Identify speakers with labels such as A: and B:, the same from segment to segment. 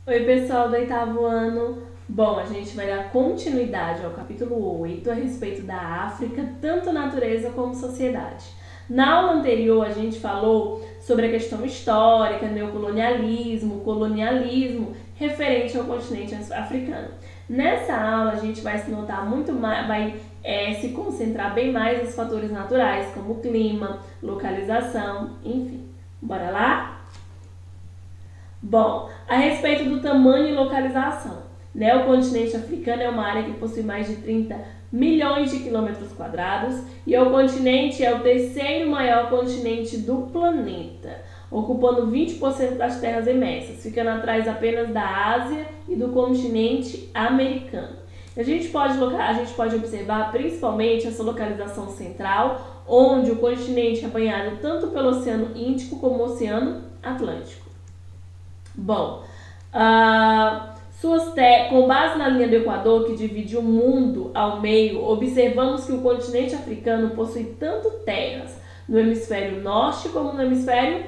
A: Oi, pessoal do oitavo ano. Bom, a gente vai dar continuidade ao capítulo 8 a respeito da África, tanto natureza como sociedade. Na aula anterior, a gente falou sobre a questão histórica, neocolonialismo, colonialismo, referente ao continente africano. Nessa aula, a gente vai se notar muito mais, se concentrar bem mais nos fatores naturais, como clima, localização, enfim. Bora lá? Bom, a respeito do tamanho e localização, né? O continente africano é uma área que possui mais de 30 milhões de quilômetros quadrados e o continente é o terceiro maior continente do planeta, ocupando 20% das terras emersas, ficando atrás apenas da Ásia e do continente americano. A gente pode observar principalmente essa localização central, onde o continente é banhado tanto pelo Oceano Índico como o Oceano Atlântico. Bom, com base na linha do Equador, que divide o mundo ao meio, observamos que o continente africano possui tanto terras no hemisfério norte como no hemisfério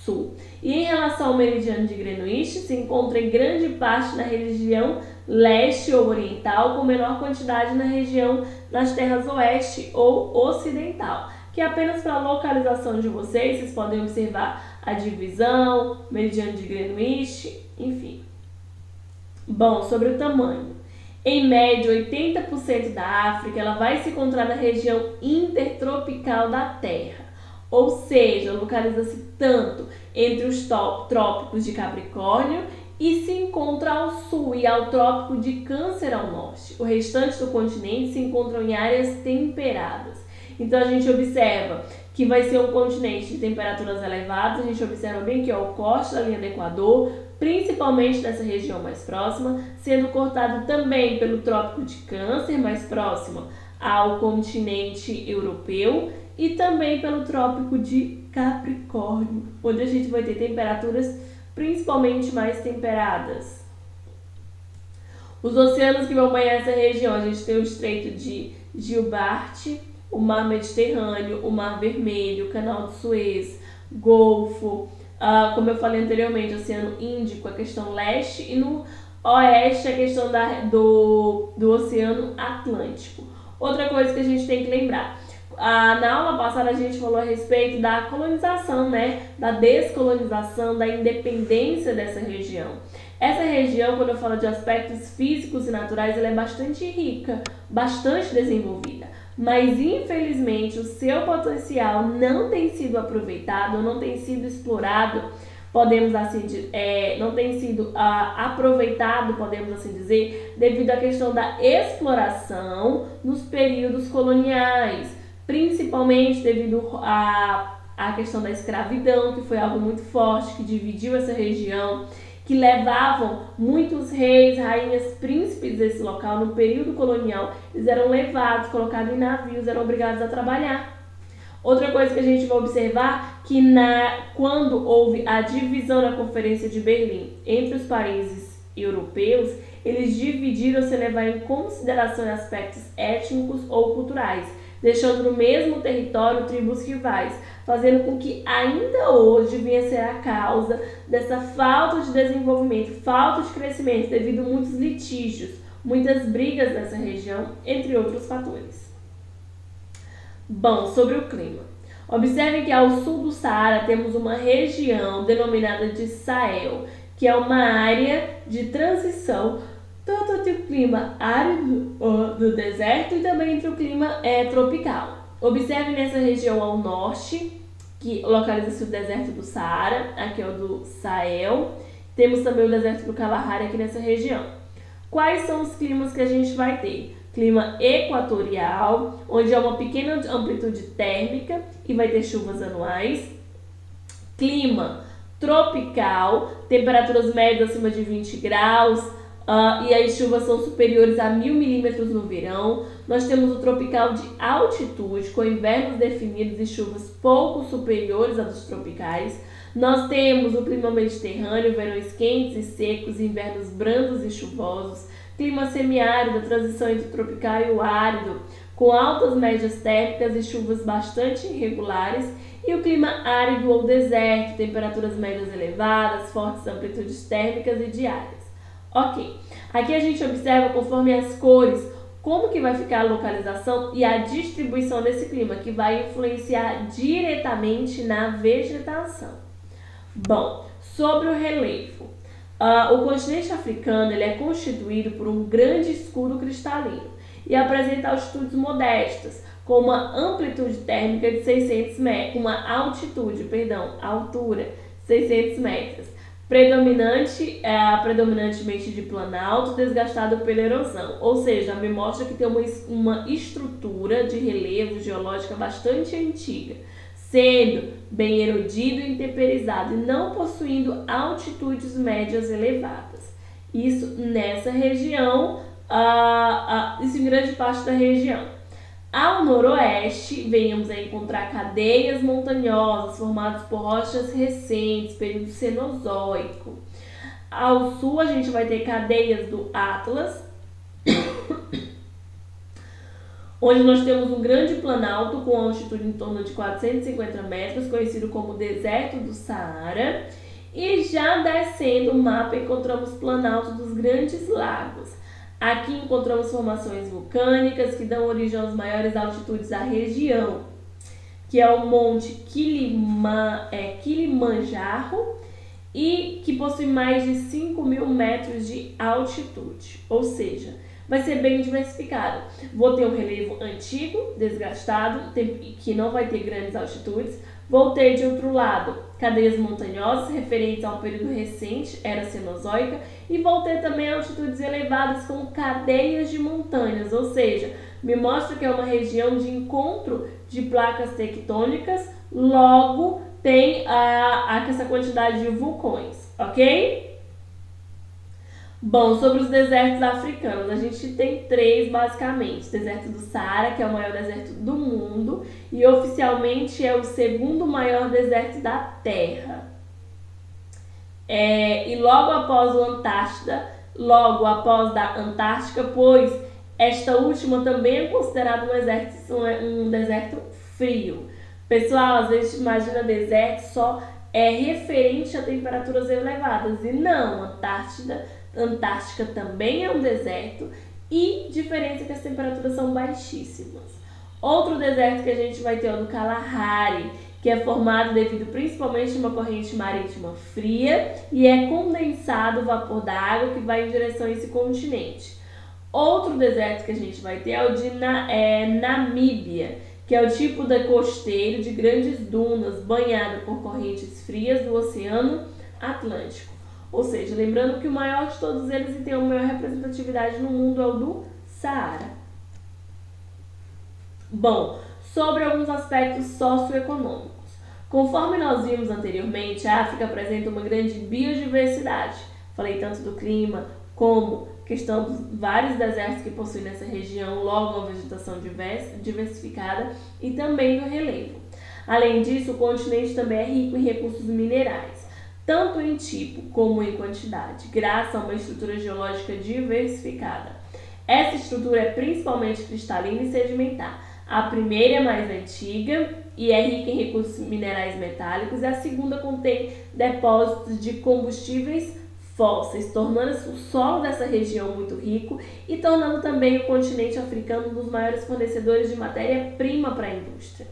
A: sul. E em relação ao meridiano de Greenwich, se encontra em grande parte na região leste ou oriental, com menor quantidade na região das terras oeste ou ocidental, que apenas para a localização de vocês podem observar a divisão, meridiano de Greenwich, enfim. Bom, sobre o tamanho. Em média, 80% da África ela vai se encontrar na região intertropical da Terra, ou seja, localiza-se tanto entre os trópicos de Capricórnio e se encontra ao sul e ao trópico de Câncer ao norte. O restante do continente se encontra em áreas temperadas. Então a gente observa que vai ser um continente de temperaturas elevadas, a gente observa bem que é o corte da linha do Equador, principalmente dessa região mais próxima, sendo cortado também pelo trópico de Câncer, mais próximo ao continente europeu, e também pelo trópico de Capricórnio, onde a gente vai ter temperaturas principalmente mais temperadas. Os oceanos que vão banhar essa região, a gente tem o Estreito de Gilbert, o Mar Mediterrâneo, o Mar Vermelho, o Canal de Suez, Golfo, como eu falei anteriormente, o Oceano Índico, a questão leste, e no oeste a questão do Oceano Atlântico. Outra coisa que a gente tem que lembrar, na aula passada a gente falou a respeito da colonização, né? Da descolonização, da independência dessa região. Essa região, quando eu falo de aspectos físicos e naturais, ela é bastante rica, bastante desenvolvida. Mas infelizmente o seu potencial não tem sido aproveitado, não tem sido explorado, não tem sido aproveitado, podemos assim dizer, devido à questão da exploração nos períodos coloniais, principalmente devido à questão da escravidão, que foi algo muito forte, que dividiu essa região, que levavam muitos reis, rainhas, príncipes desse local no período colonial, eles eram levados, colocados em navios, eram obrigados a trabalhar. Outra coisa que a gente vai observar que quando houve a divisão na Conferência de Berlim entre os países europeus, eles dividiram sem levar em consideração aspectos étnicos ou culturais, deixando no mesmo território tribos rivais, fazendo com que ainda hoje venha a ser a causa dessa falta de desenvolvimento, falta de crescimento, devido a muitos litígios, muitas brigas nessa região, entre outros fatores. Bom, sobre o clima. Observe que ao sul do Saara temos uma região denominada de Sahel, que é uma área de transição tanto entre o clima árido do deserto e também entre o clima tropical. Observe nessa região ao norte, que localiza-se o deserto do Saara, aqui é o do Sahel. Temos também o deserto do Kalahari aqui nessa região. Quais são os climas que a gente vai ter? Clima equatorial, onde há uma pequena amplitude térmica e vai ter chuvas anuais. Clima tropical, temperaturas médias acima de 20 graus, e as chuvas são superiores a 1000 milímetros no verão. Nós temos o tropical de altitude, com invernos definidos e chuvas pouco superiores a dos tropicais. Nós temos o clima mediterrâneo, verões quentes e secos, invernos brandos e chuvosos. Clima semiárido, a transição entre o tropical e o árido, com altas médias térmicas e chuvas bastante irregulares. E o clima árido ou deserto, temperaturas médias elevadas, fortes amplitudes térmicas e diárias. Ok, aqui a gente observa conforme as cores, como que vai ficar a localização e a distribuição desse clima, que vai influenciar diretamente na vegetação. Bom, sobre o relevo. O continente africano ele é constituído por um grande escudo cristalino e apresenta altitudes modestas, com uma amplitude térmica de 600 metros, altura 600 metros, predominantemente de planalto desgastado pela erosão, ou seja, me mostra que tem uma estrutura de relevo geológica bastante antiga, sendo bem erodido e intemperizado e não possuindo altitudes médias elevadas. Isso nessa região, isso em grande parte da região. Ao noroeste, venhamos a encontrar cadeias montanhosas formadas por rochas recentes, período Cenozoico. Ao sul, a gente vai ter cadeias do Atlas, onde nós temos um grande planalto com altitude em torno de 450 metros, conhecido como Deserto do Saara. E já descendo o mapa, encontramos planalto dos Grandes Lagos. Aqui encontramos formações vulcânicas que dão origem às maiores altitudes da região, que é o Monte Kilimanjaro, e que possui mais de 5.000 metros de altitude, ou seja, vai ser bem diversificado. Vou ter um relevo antigo, desgastado, que não vai ter grandes altitudes. Vou ter, de outro lado, cadeias montanhosas referentes ao período recente, era Cenozoica, e vou ter também altitudes elevadas com cadeias de montanhas, ou seja, me mostra que é uma região de encontro de placas tectônicas, logo tem essa quantidade de vulcões, ok? Bom, sobre os desertos africanos, a gente tem 3 basicamente. Deserto do Saara, que é o maior deserto do mundo e oficialmente é o 2º maior deserto da Terra. E logo após da Antártica, pois esta última também é considerada um deserto frio. Pessoal, às vezes imagina deserto só referente a temperaturas elevadas, e não, Antártica também é um deserto e diferença que as temperaturas são baixíssimas. Outro deserto que a gente vai ter é o do Kalahari, que é formado devido principalmente a uma corrente marítima fria e é condensado o vapor da água que vai em direção a esse continente. Outro deserto que a gente vai ter é o de Namíbia, que é o tipo de costeiro de grandes dunas banhado por correntes frias do Oceano Atlântico. Ou seja, lembrando que o maior de todos eles e tem a maior representatividade no mundo é o do Saara. Bom, sobre alguns aspectos socioeconômicos. Conforme nós vimos anteriormente, a África apresenta uma grande biodiversidade. Falei tanto do clima como questão dos vários desertos que possuem nessa região, logo uma vegetação diversificada e também do relevo. Além disso, o continente também é rico em recursos minerais, tanto em tipo como em quantidade, graças a uma estrutura geológica diversificada. Essa estrutura é principalmente cristalina e sedimentar. A primeira é mais antiga e é rica em recursos minerais metálicos, e a segunda contém depósitos de combustíveis fósseis, tornando o solo dessa região muito rico e tornando também o continente africano um dos maiores fornecedores de matéria-prima para a indústria.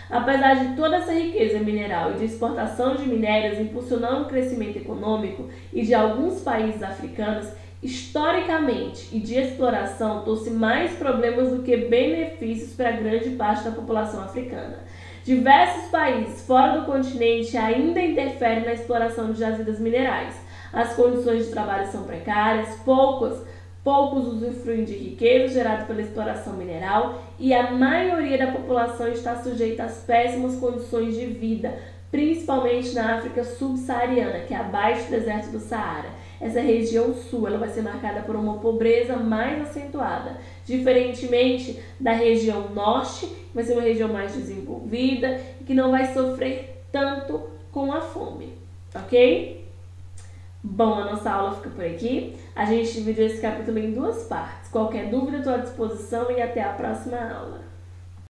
A: Apesar de toda essa riqueza mineral e de exportação de minérios impulsionando o crescimento econômico e de alguns países africanos, historicamente e de exploração trouxe mais problemas do que benefícios para grande parte da população africana. Diversos países fora do continente ainda interferem na exploração de jazidas minerais. As condições de trabalho são precárias, poucos usufruem de riqueza gerada pela exploração mineral e a maioria da população está sujeita às péssimas condições de vida, principalmente na África subsaariana, que é abaixo do deserto do Saara. Essa região sul ela vai ser marcada por uma pobreza mais acentuada, diferentemente da região norte, que vai ser uma região mais desenvolvida e que não vai sofrer tanto com a fome, ok? Bom, a nossa aula fica por aqui. A gente dividiu esse capítulo em 2 partes. Qualquer dúvida, estou à disposição e até a próxima aula.